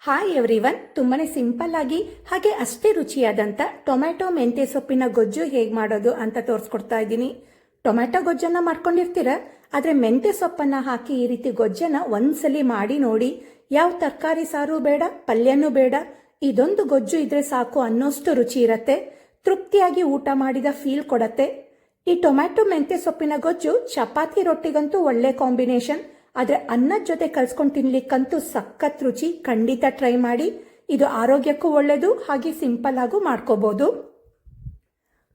Hi everyone, ತುಂಬಾನೇ simple ಆಗಿ ಹಾಗೆ ಅಷ್ಟೇ ರುಚಿಯಾದಂಥ ಟೊಮ್ಯಾಟೊ ಮೆಂತ್ಯ ಸೊಪ್ಪಿನ ಗೊಜ್ಜು ಹೇಗೆ ಮಾಡೋದು ಅಂತ ತೋರಿಸ್ಕೊಡ್ತಾ ಇದ್ದೀನಿ. ಟೊಮ್ಯಾಟೊ ಗೊಜ್ಜನ್ನು ಮಾಡ್ಕೊಂಡಿರ್ತೀರ, ಆದರೆ ಮೆಂತ್ಯ ಸೊಪ್ಪನ್ನು ಹಾಕಿ ಈ ರೀತಿ ಗೊಜ್ಜನ್ನು ಒಂದ್ಸಲಿ ಮಾಡಿ ನೋಡಿ. ಯಾವ ತರಕಾರಿ ಸಾರು ಬೇಡ, ಪಲ್ಯನೂ ಬೇಡ, ಇದೊಂದು ಗೊಜ್ಜು ಇದ್ರೆ ಸಾಕು ಅನ್ನೋಷ್ಟು ರುಚಿ ಇರತ್ತೆ. ತೃಪ್ತಿಯಾಗಿ ಊಟ ಮಾಡಿದ ಫೀಲ್ ಕೊಡತ್ತೆ. ಈ ಟೊಮ್ಯಾಟೊ ಮೆಂತ್ಯ ಸೊಪ್ಪಿನ ಗೊಜ್ಜು ಚಪಾತಿ ರೊಟ್ಟಿಗಂತೂ ಒಳ್ಳೆ ಕಾಂಬಿನೇಷನ್. ಆದರೆ ಅನ್ನದ ಜೊತೆ ಕಲ್ಸ್ಕೊಂಡು ತಿನ್ಲಿಕ್ಕಂತೂ ಸಖತ್ ರುಚಿ. ಖಂಡಿತ ಟ್ರೈ ಮಾಡಿ. ಇದು ಆರೋಗ್ಯಕ್ಕೂ ಒಳ್ಳೆಯದು, ಹಾಗೆ ಸಿಂಪಲ್ ಆಗು ಮಾಡ್ಕೋಬಹುದು.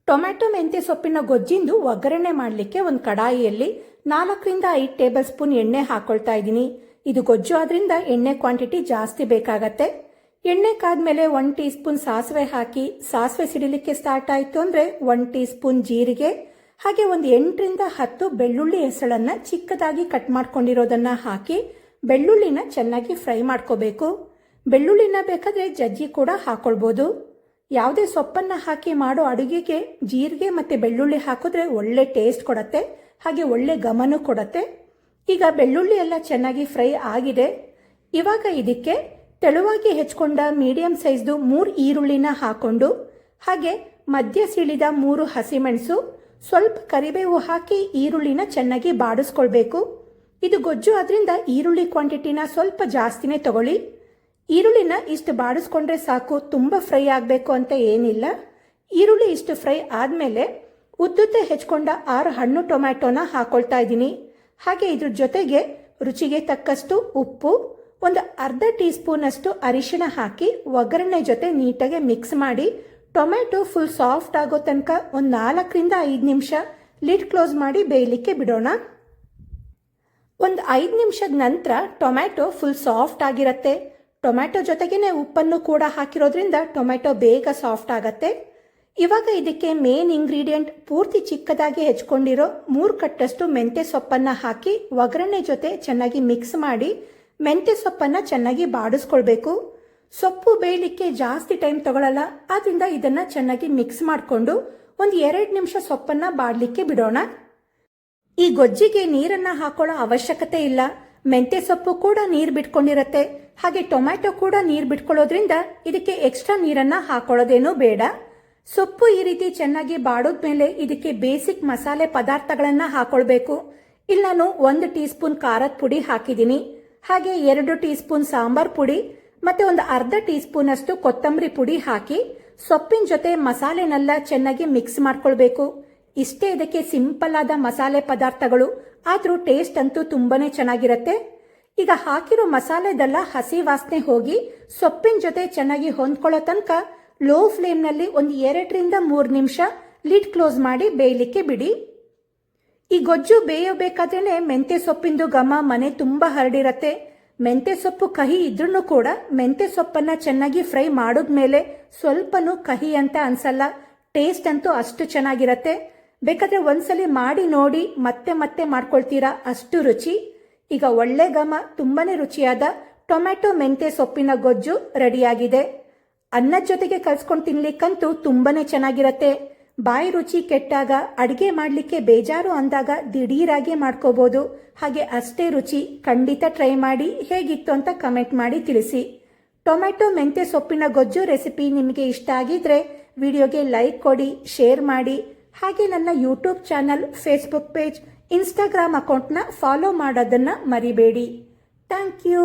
ಟೊಮ್ಯಾಟೊ ಮೆಂತ್ಯ ಸೊಪ್ಪಿನ ಗೊಜ್ಜಿಂದು ಒಗ್ಗರಣೆ ಮಾಡಲಿಕ್ಕೆ ಒಂದು ಕಡಾಯಿಯಲ್ಲಿ 4ರಿಂದ 5 ಟೇಬಲ್ ಸ್ಪೂನ್ ಎಣ್ಣೆ ಹಾಕೊಳ್ತಾ ಇದ್ದೀನಿ. ಇದು ಗೊಜ್ಜು ಆದ್ರಿಂದ ಎಣ್ಣೆ ಕ್ವಾಂಟಿಟಿ ಜಾಸ್ತಿ ಬೇಕಾಗತ್ತೆ. ಎಣ್ಣೆ ಕಾದ್ಮೇಲೆ 1 ಟೀ ಸ್ಪೂನ್ ಸಾಸಿವೆ ಹಾಕಿ, ಸಾಸಿವೆ ಸಿಡಿಲಿಕ್ಕೆ ಸ್ಟಾರ್ಟ್ ಆಯಿತು ಅಂದರೆ 1 ಟೀ ಸ್ಪೂನ್ ಜೀರಿಗೆ, ಹಾಗೆ ಒಂದು 8ರಿಂದ 10 ಬೆಳ್ಳುಳ್ಳಿ ಹೆಸಳನ್ನ ಚಿಕ್ಕದಾಗಿ ಕಟ್ ಮಾಡ್ಕೊಂಡಿರೋದನ್ನ ಹಾಕಿ ಬೆಳ್ಳುಳ್ಳಿನ ಚೆನ್ನಾಗಿ ಫ್ರೈ ಮಾಡ್ಕೋಬೇಕು. ಬೆಳ್ಳುಳ್ಳಿನ ಬೇಕಾದ್ರೆ ಜಜ್ಜಿ ಕೂಡ ಹಾಕೊಳ್ಬೋದು. ಯಾವುದೇ ಸೊಪ್ಪನ್ನ ಹಾಕಿ ಮಾಡೋ ಅಡುಗೆಗೆ ಜೀರಿಗೆ ಮತ್ತೆ ಬೆಳ್ಳುಳ್ಳಿ ಹಾಕಿದ್ರೆ ಒಳ್ಳೆ ಟೇಸ್ಟ್ ಕೊಡತ್ತೆ, ಹಾಗೆ ಒಳ್ಳೆ ಘಮನೂ ಕೊಡತ್ತೆ. ಈಗ ಬೆಳ್ಳುಳ್ಳಿ ಎಲ್ಲ ಚೆನ್ನಾಗಿ ಫ್ರೈ ಆಗಿದೆ. ಇವಾಗ ಇದಕ್ಕೆ ತೆಳುವಾಗಿ ಹೆಚ್ಕೊಂಡ ಮೀಡಿಯಂ ಸೈಜ್ದು 3 ಈರುಳ್ಳಿನ ಹಾಕೊಂಡು, ಹಾಗೆ ಮಧ್ಯ ಸೀಳಿದ 3 ಹಸಿಮೆಣಸು, ಸ್ವಲ್ಪ ಕರಿಬೇವು ಹಾಕಿ ಈರುಳ್ಳಿನ ಚೆನ್ನಾಗಿ ಬಾಡಿಸ್ಕೊಳ್ಬೇಕು. ಇದು ಗೊಜ್ಜು ಆದ್ರಿಂದ ಈರುಳ್ಳಿ ಕ್ವಾಂಟಿಟಿನ ಸ್ವಲ್ಪ ಜಾಸ್ತಿನೇ ತಗೊಳ್ಳಿ. ಈರುಳ್ಳಿನ ಇಷ್ಟು ಬಾಡಿಸ್ಕೊಂಡ್ರೆ ಸಾಕು, ತುಂಬ ಫ್ರೈ ಆಗಬೇಕು ಅಂತ ಏನಿಲ್ಲ. ಈರುಳ್ಳಿ ಇಷ್ಟು ಫ್ರೈ ಆದಮೇಲೆ ಉದ್ದುತ್ತೆ ಹೆಚ್ಕೊಂಡ 6 ಹಣ್ಣು ಟೊಮ್ಯಾಟೋನ ಹಾಕೊಳ್ತಾ ಇದ್ದೀನಿ. ಹಾಗೆ ಇದ್ರ ಜೊತೆಗೆ ರುಚಿಗೆ ತಕ್ಕಷ್ಟು ಉಪ್ಪು, ಒಂದು ಅರ್ಧ ಟೀ ಸ್ಪೂನ್ ಅಷ್ಟು ಅರಿಶಿಣ ಹಾಕಿ ಒಗ್ಗರಣೆ ಜೊತೆ ನೀಟಾಗಿ ಮಿಕ್ಸ್ ಮಾಡಿ ಟೊಮ್ಯಾಟೊ ಫುಲ್ ಸಾಫ್ಟ್ ಆಗೋ ತನಕ ಒಂದು 4ರಿಂದ 5 ನಿಮಿಷ ಲಿಡ್ ಕ್ಲೋಸ್ ಮಾಡಿ ಬೇಯಲಿಕ್ಕೆ ಬಿಡೋಣ. ಒಂದು 5 ನಿಮಿಷದ ನಂತರ ಟೊಮ್ಯಾಟೊ ಫುಲ್ ಸಾಫ್ಟ್ ಆಗಿರತ್ತೆ. ಟೊಮ್ಯಾಟೊ ಜೊತೆಗೇನೆ ಉಪ್ಪನ್ನು ಕೂಡ ಹಾಕಿರೋದ್ರಿಂದ ಟೊಮ್ಯಾಟೊ ಬೇಗ ಸಾಫ್ಟ್ ಆಗತ್ತೆ. ಇವಾಗ ಇದಕ್ಕೆ ಮೇನ್ ಇಂಗ್ರೀಡಿಯೆಂಟ್ ಪೂರ್ತಿ ಚಿಕ್ಕದಾಗಿ ಹೆಚ್ಕೊಂಡಿರೋ 3 ಕಟ್ಟಷ್ಟು ಮೆಂತ್ಯ ಸೊಪ್ಪನ್ನು ಹಾಕಿ ಒಗ್ಗರಣೆ ಜೊತೆ ಚೆನ್ನಾಗಿ ಮಿಕ್ಸ್ ಮಾಡಿ ಮೆಂತ್ಯ ಸೊಪ್ಪನ್ನು ಚೆನ್ನಾಗಿ ಬಾಡಿಸ್ಕೊಳ್ಬೇಕು. ಸೊಪ್ಪು ಬೇಯಲಿಕ್ಕೆ ಜಾಸ್ತಿ ಟೈಮ್ ತಗೊಳ್ಳಲ್ಲ, ಆದ್ರಿಂದ ಇದನ್ನ ಚೆನ್ನಾಗಿ ಮಿಕ್ಸ್ ಮಾಡಿಕೊಂಡು ಒಂದು 2 ನಿಮಿಷ ಸೊಪ್ಪನ್ನ ಬಾಡಲಿಕ್ಕೆ ಬಿಡೋಣ. ಈ ಗೊಜ್ಜಿಗೆ ನೀರನ್ನ ಹಾಕೊಳ್ಳೋ ಅವಶ್ಯಕತೆ ಇಲ್ಲ. ಮೆಂತ್ಯ ಸೊಪ್ಪು ಕೂಡ ನೀರು ಬಿಟ್ಕೊಂಡಿರತ್ತೆ, ಹಾಗೆ ಟೊಮ್ಯಾಟೊ ಕೂಡ ನೀರು ಬಿಟ್ಕೊಳ್ಳೋದ್ರಿಂದ ಇದಕ್ಕೆ ಎಕ್ಸ್ಟ್ರಾ ನೀರನ್ನ ಹಾಕೊಳ್ಳೋದೇನೂ ಬೇಡ. ಸೊಪ್ಪು ಈ ರೀತಿ ಚೆನ್ನಾಗಿ ಬಾಡೋದ್ಮೇಲೆ ಇದಕ್ಕೆ ಬೇಸಿಕ್ ಮಸಾಲೆ ಪದಾರ್ಥಗಳನ್ನ ಹಾಕೊಳ್ಬೇಕು. ಇಲ್ಲಿ ನಾನು 1 ಟೀ ಸ್ಪೂನ್ ಖಾರದ ಪುಡಿ ಹಾಕಿದ್ದೀನಿ, ಹಾಗೆ 2 ಟೀ ಸ್ಪೂನ್ ಸಾಂಬಾರ್ ಪುಡಿ ಮತ್ತೆ ಒಂದು ಅರ್ಧ ಟೀ ಸ್ಪೂನ್ ಅಷ್ಟು ಕೊತ್ತಂಬರಿ ಪುಡಿ ಹಾಕಿ ಸೊಪ್ಪಿನ ಜೊತೆ ಮಸಾಲೆನೆಲ್ಲ ಚೆನ್ನಾಗಿ ಮಿಕ್ಸ್ ಮಾಡ್ಕೊಳ್ಬೇಕು. ಇಷ್ಟೇ ಇದಕ್ಕೆ ಸಿಂಪಲ್ ಆದ ಮಸಾಲೆ ಪದಾರ್ಥಗಳು, ಆದ್ರೂ ಟೇಸ್ಟ್ ಅಂತೂ ತುಂಬಾನೇ ಚೆನ್ನಾಗಿರತ್ತೆ. ಈಗ ಹಾಕಿರೋ ಮಸಾಲೆದೆಲ್ಲ ಹಸಿ ವಾಸನೆ ಹೋಗಿ ಸೊಪ್ಪಿನ ಜೊತೆ ಚೆನ್ನಾಗಿ ಹೊಂದ್ಕೊಳ್ಳೋ ತನಕ ಲೋ ಫ್ಲೇಮ್ನಲ್ಲಿ ಒಂದು 2ರಿಂದ 3 ನಿಮಿಷ ಲಿಡ್ ಕ್ಲೋಸ್ ಮಾಡಿ ಬೇಯಲಿಕ್ಕೆ ಬಿಡಿ. ಈ ಗೊಜ್ಜು ಬೇಯಬೇಕಾದ್ರೇನೆ ಮೆಂತ್ಯ ಸೊಪ್ಪಿಂದು ಘಮ ಮನೆ ತುಂಬಾ ಹರಡಿರತ್ತೆ. ಮೆಂತ್ಯ ಸೊಪ್ಪು ಕಹಿ ಇದ್ರೂ ಕೂಡ ಮೆಂತ್ಯ ಸೊಪ್ಪನ್ನ ಚೆನ್ನಾಗಿ ಫ್ರೈ ಮಾಡಿದ್ಮೇಲೆ ಸ್ವಲ್ಪನೂ ಕಹಿ ಅಂತ ಅನ್ಸಲ್ಲ. ಟೇಸ್ಟ್ ಅಂತೂ ಅಷ್ಟು ಚೆನ್ನಾಗಿರತ್ತೆ. ಬೇಕಾದ್ರೆ ಒಂದ್ಸಲಿ ಮಾಡಿ ನೋಡಿ, ಮತ್ತೆ ಮತ್ತೆ ಮಾಡ್ಕೊಳ್ತೀರಾ, ಅಷ್ಟು ರುಚಿ. ಈಗ ಒಳ್ಳೆ ಘಮ, ತುಂಬಾನೇ ರುಚಿಯಾದ ಟೊಮ್ಯಾಟೊ ಮೆಂತ್ಯ ಸೊಪ್ಪಿನ ಗೊಜ್ಜು ರೆಡಿಯಾಗಿದೆ. ಅನ್ನದ ಜೊತೆಗೆ ಕಲ್ಸ್ಕೊಂಡು ತಿನ್ಲಿಕ್ಕಂತೂ ತುಂಬಾನೇ ಚೆನ್ನಾಗಿರತ್ತೆ. ಬಾಯಿ ರುಚಿ ಕೆಟ್ಟಾಗ, ಅಡಿಗೆ ಮಾಡಲಿಕ್ಕೆ ಬೇಜಾರು ಅಂದಾಗ ದಿಢೀರಾಗಿ ಮಾಡ್ಕೋಬಹುದು. ಹಾಗೆ ಅಷ್ಟೇ ರುಚಿ. ಖಂಡಿತ ಟ್ರೈ ಮಾಡಿ, ಹೇಗಿತ್ತು ಅಂತ ಕಮೆಂಟ್ ಮಾಡಿ ತಿಳಿಸಿ. ಟೊಮ್ಯಾಟೊ ಮೆಂತ್ಯ ಸೊಪ್ಪಿನ ಗೊಜ್ಜು ರೆಸಿಪಿ ನಿಮಗೆ ಇಷ್ಟ ಆಗಿದ್ರೆ ವಿಡಿಯೋಗೆ ಲೈಕ್ ಕೊಡಿ, ಶೇರ್ ಮಾಡಿ. ಹಾಗೆ ನನ್ನ YouTube channel, Facebook page, Instagram ಅಕೌಂಟ್ನ ಫಾಲೋ ಮಾಡೋದನ್ನ ಮರಿಬೇಡಿ. Thank you.